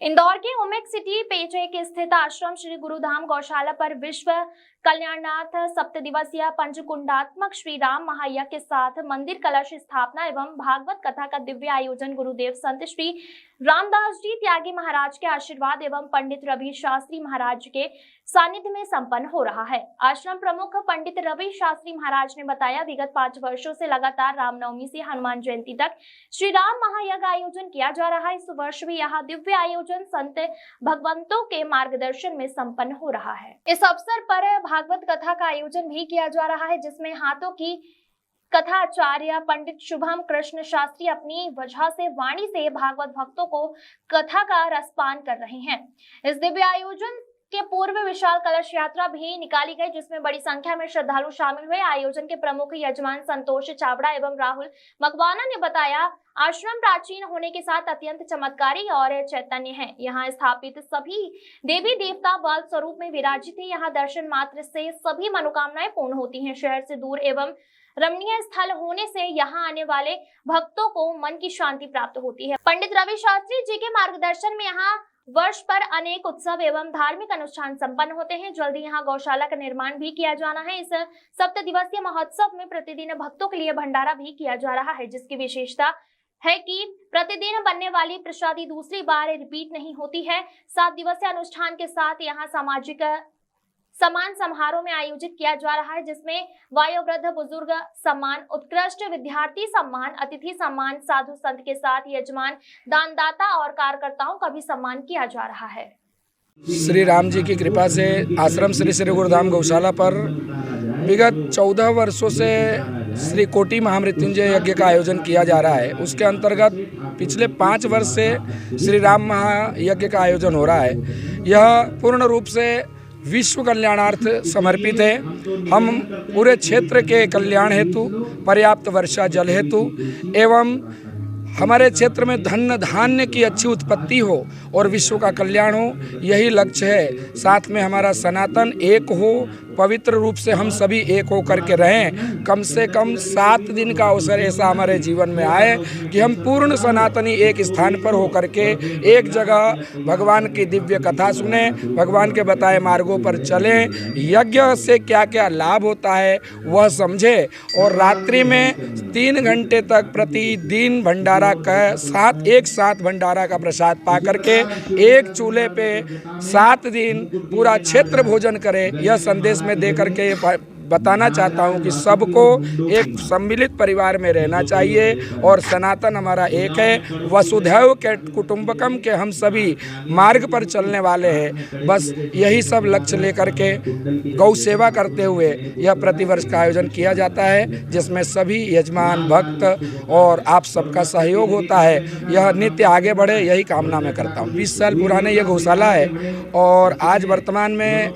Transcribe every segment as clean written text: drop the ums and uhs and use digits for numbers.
इंदौर के ओमेक city paycheque स्थित आश्रम श्री गुरुधाम गौशाला पर विश्व कल्याणार्थ सप्तदिवसीय पंचकुंडात्मक श्री राम महायज्ञ के साथ मंदिर कलश स्थापना एवं भागवत कथा का दिव्य आयोजन गुरुदेव संत श्री रामदास जी त्यागी महाराज के आशीर्वाद एवं पंडित रवि शास्त्री महाराज के सानिध्य में संपन्न हो रहा है। आश्रम प्रमुख पंडित रवि शास्त्री महाराज ने बताया, विगत 5 वर्षों से लगातार रामनवमी से हनुमान जयंती तक श्री राम महायज्ञ आयोजन किया जा रहा है। इस वर्ष भी यहाँ दिव्य आयोजन संत भगवंतों के मार्गदर्शन में संपन्न हो रहा है। इस अवसर पर भागवत कथा का आयोजन भी किया जा रहा है, जिसमें हाथों की कथाचार्य पंडित शुभम कृष्ण शास्त्री अपनी वजह से वाणी से भागवत भक्तों को कथा का रसपान कर रहे हैं। इस दिव्य आयोजन के पूर्व विशाल कलश यात्रा भी निकाली गई, जिसमें बड़ी संख्या में श्रद्धालु शामिल हुए। आयोजन के प्रमुख यजमान संतोष चावड़ा एवं राहुल मकवाना ने बताया, आश्रम प्राचीन होने के साथ अत्यंत चमत्कारी और चैतन्य है। यहाँ स्थापित सभी देवी देवता बल स्वरूप में विराजित है। यहाँ दर्शन मात्र से सभी मनोकामनाएं पूर्ण होती हैं। शहर से दूर एवं रमणीय स्थल होने से यहाँ आने वाले भक्तों को मन की शांति प्राप्त होती है। पंडित रवि शास्त्री जी के मार्गदर्शन में यहाँ वर्ष पर अनेक उत्सव एवं धार्मिक अनुष्ठान संपन्न होते हैं। जल्दी यहाँ गौशाला का निर्माण भी किया जाना है। इस 7 दिवसीय महोत्सव में प्रतिदिन भक्तों के लिए भंडारा भी किया जा रहा है, जिसकी विशेषता है कि प्रतिदिन बनने वाली प्रसादी दूसरी बार रिपीट नहीं होती है। 7 दिवसीय अनुष्ठान के साथ यहाँ सामाजिक सम्मान समारोह में आयोजित किया जा रहा है, जिसमें वयोवृद्ध बुजुर्ग सम्मान, उत्कृष्ट विद्यार्थी सम्मान, अतिथि सम्मान, साधु संत के साथ यजमान, दानदाता और कार्यकर्ताओं का भी सम्मान किया जा रहा है। श्री राम जी की कृपा से आश्रम श्री श्री गुरुधाम गौशाला पर विगत 14 वर्षों से श्री कोटि महामृत्युंजय यज्ञ का आयोजन किया जा रहा है। उसके अंतर्गत पिछले 5 वर्ष से श्री राम महायज्ञ का आयोजन हो रहा है। यह पूर्ण रूप से विश्व कल्याणार्थ समर्पित है। हम पूरे क्षेत्र के कल्याण हेतु, पर्याप्त वर्षा जल हेतु एवं हमारे क्षेत्र में धन धान्य की अच्छी उत्पत्ति हो और विश्व का कल्याण हो, यही लक्ष्य है। साथ में हमारा सनातन एक हो, पवित्र रूप से हम सभी एक हो करके रहें। कम से कम 7 दिन का अवसर ऐसा हमारे जीवन में आए कि हम पूर्ण सनातनी एक स्थान पर हो करके एक जगह भगवान की दिव्य कथा सुने, भगवान के बताए मार्गों पर चलें, यज्ञ से क्या क्या लाभ होता है वह समझे और रात्रि में 3 घंटे तक प्रतिदिन भंडारा का एक साथ भंडारा का प्रसाद पा करके एक चूल्हे पे 7 दिन पूरा क्षेत्र भोजन करे। यह संदेश में दे करके बताना चाहता हूँ कि सबको एक सम्मिलित परिवार में रहना चाहिए और सनातन हमारा एक है। वसुधैव के कुटुंबकम के हम सभी मार्ग पर चलने वाले हैं। बस यही सब लक्ष्य लेकर के गौ सेवा करते हुए यह प्रतिवर्ष का आयोजन किया जाता है, जिसमें सभी यजमान भक्त और आप सबका सहयोग होता है। यह नित्य आगे बढ़े, यही कामना मैं करता हूँ। 20 साल पुराने यह गौशाला है और आज वर्तमान में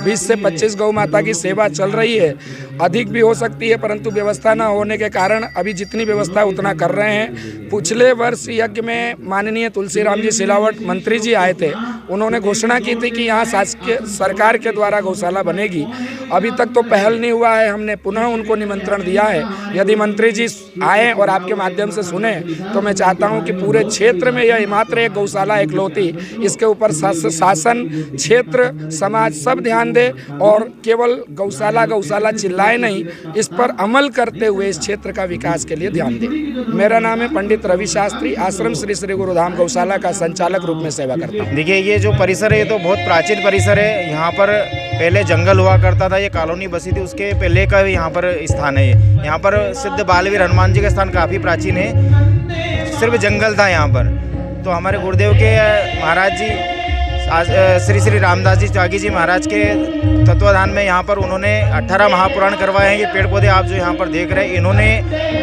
20 से 25 गौ माता की सेवा चल रही है। अधिक भी हो सकती है, परंतु व्यवस्था न होने के कारण अभी जितनी व्यवस्था उतना कर रहे हैं। पिछले वर्ष यज्ञ में माननीय तुलसीराम जी सिलावट मंत्री जी आए थे। उन्होंने घोषणा की थी कि यहाँ शासकीय सरकार के द्वारा गौशाला बनेगी। अभी तक तो पहल नहीं हुआ है। हमने पुनः उनको निमंत्रण दिया है। यदि मंत्री जी आए और आपके माध्यम से सुने तो मैं चाहता हूँ कि पूरे क्षेत्र में यह मात्र एक गौशाला इकलौती, इसके ऊपर शासन, क्षेत्र, समाज सब ध्यान दे और केवल गौशाला चिल्लाए नहीं, इस पर अमल करते हुए इस क्षेत्र का विकास के लिए ध्यान दें। मेरा नाम है पंडित रवि शास्त्री, आश्रम श्री श्री गुरुधाम गौशाला का संचालक रूप में सेवा करता हूँ। देखिए, ये जो परिसर है ये तो बहुत प्राचीन परिसर है। यहाँ पर पहले जंगल हुआ करता था, ये कॉलोनी बसी थी, उसके पहले का यहाँ पर स्थान है। यहाँ पर सिद्ध बालवीर हनुमान जी का स्थान काफ़ी प्राचीन है, सिर्फ जंगल था यहाँ पर। तो हमारे गुरुदेव के महाराज जी श्री श्री रामदास जी त्यागी जी महाराज के तत्वाधान में यहाँ पर उन्होंने 18 महापुराण करवाए हैं। ये पेड़ पौधे आप जो यहाँ पर देख रहे हैं, इन्होंने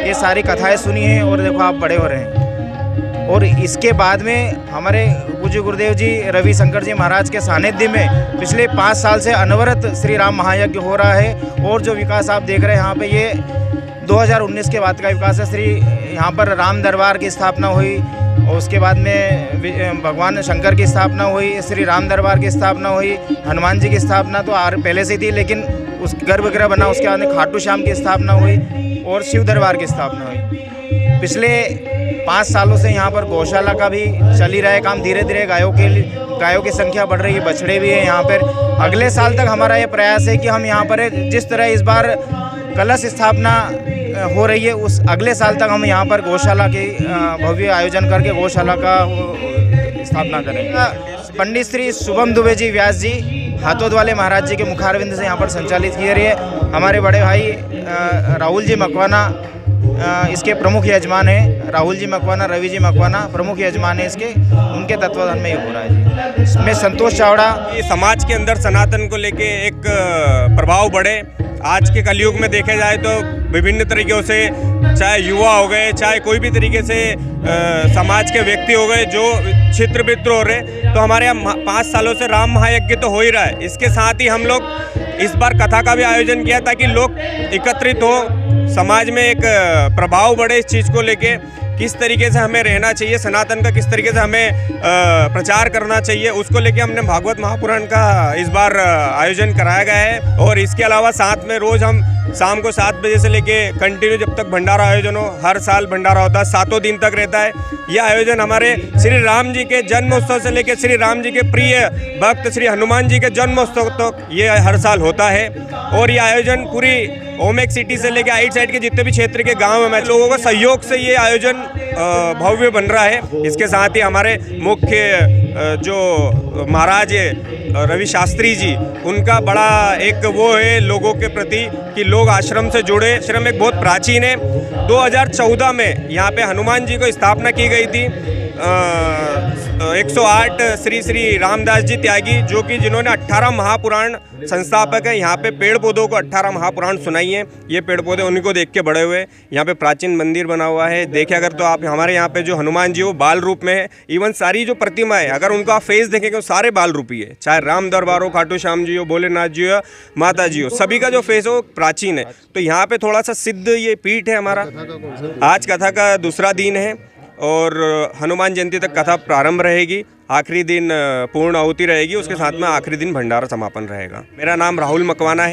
ये सारी कथाएं सुनी हैं और देखो आप बड़े हो रहे हैं। और इसके बाद में हमारे पूज्य गुरुदेव जी रवि शंकर जी महाराज के सानिध्य में पिछले 5 साल से अनवरत श्री राम महायज्ञ हो रहा है। और जो विकास आप देख रहे हैं यहाँ पे, ये 2019 के बाद का विकास है। यहाँ पर राम दरबार की स्थापना हुई और उसके बाद में भगवान शंकर की स्थापना हुई, श्री राम दरबार की स्थापना हुई, हनुमान जी की स्थापना तो पहले से थी, लेकिन उस गर्भगृह बना। उसके बाद में खाटू श्याम की स्थापना हुई और शिव दरबार की स्थापना हुई। पिछले 5 सालों से यहाँ पर गौशाला का भी चल ही रहा है काम। धीरे धीरे गायों की संख्या बढ़ रही है, बछड़े भी हैं यहाँ पर। अगले साल तक हमारा ये प्रयास है कि हम यहाँ पर जिस तरह इस बार कलश स्थापना हो रही है, उस अगले साल तक हम यहाँ पर गौशाला की भव्य आयोजन करके गौशाला का स्थापना करेंगे। पंडित श्री शुभम दुबे जी व्यास जी हाथोद वाले महाराज जी के मुखारविंद से यहाँ पर संचालित किए रही है। हमारे बड़े भाई राहुल जी मकवाना इसके प्रमुख यजमान हैं। राहुल जी मकवाना, रवि जी मकवाना प्रमुख यजमान है इसके, उनके तत्वाधान में ये हो रहा है जी। इसमें संतोष चावड़ा। ये समाज के अंदर सनातन को लेके एक प्रभाव बढ़े। आज के कलयुग में देखे जाए तो विभिन्न तरीक़ों से, चाहे युवा हो गए, चाहे कोई भी तरीके से समाज के व्यक्ति हो गए जो छित्र-वित्र हो रहे, तो हमारे यहाँ 5 सालों से राम महायज्ञ तो हो ही रहा है। इसके साथ ही हम लोग इस बार कथा का भी आयोजन किया ताकि लोग एकत्रित हो, समाज में एक प्रभाव बढ़े इस चीज़ को लेके, किस तरीके से हमें रहना चाहिए, सनातन का किस तरीके से हमें प्रचार करना चाहिए, उसको लेके हमने भागवत महापुराण का इस बार आयोजन कराया गया है। और इसके अलावा साथ में रोज़ हम शाम को 7 बजे से लेके कंटिन्यू जब तक भंडारा आयोजन हो, हर साल भंडारा होता है, 7 दिन तक रहता है। यह आयोजन हमारे श्री राम जी के जन्मोत्सव से लेकर श्री राम जी के प्रिय भक्त श्री हनुमान जी के जन्मोत्सव तक ये हर साल होता है। और ये आयोजन पूरी ओमेक सिटी से लेकर आइट साइड के जितने भी क्षेत्र के गाँव में लोगों के सहयोग से ये आयोजन भव्य बन रहा है। इसके साथ ही हमारे मुख्य जो महाराज रवि शास्त्री जी, उनका बड़ा एक वो है लोगों के प्रति कि लोग आश्रम से जुड़े। आश्रम एक बहुत प्राचीन है। 2014 में यहाँ पे हनुमान जी को स्थापना की गई थी। 108 श्री रामदास जी त्यागी, जो कि जिन्होंने 18 महापुराण संस्थापक है। यहाँ पे पेड़ पौधों को 18 महापुराण सुनाई है। ये पेड़ पौधे उन्हीं को देख के बड़े हुए। यहाँ पे प्राचीन मंदिर बना हुआ है। देखे अगर तो आप हमारे यहाँ पे जो हनुमान जी वो बाल रूप में है। इवन सारी जो प्रतिमा है, अगर उनका आप फेस देखेंगे वो सारे बाल रूपी है। चाहे राम दरबार हो, खाटू श्याम जी हो, भोलेनाथ जी हो, माता जी हो, सभी का जो फेस हो प्राचीन है। तो यहाँ पे थोड़ा सा सिद्ध ये पीठ है हमारा। आज कथा का दूसरा दिन है और हनुमान जयंती तक कथा प्रारंभ रहेगी। आखिरी दिन पूर्ण आहुति रहेगी, उसके साथ में आखिरी दिन भंडारा समापन रहेगा। मेरा नाम राहुल मकवाना है।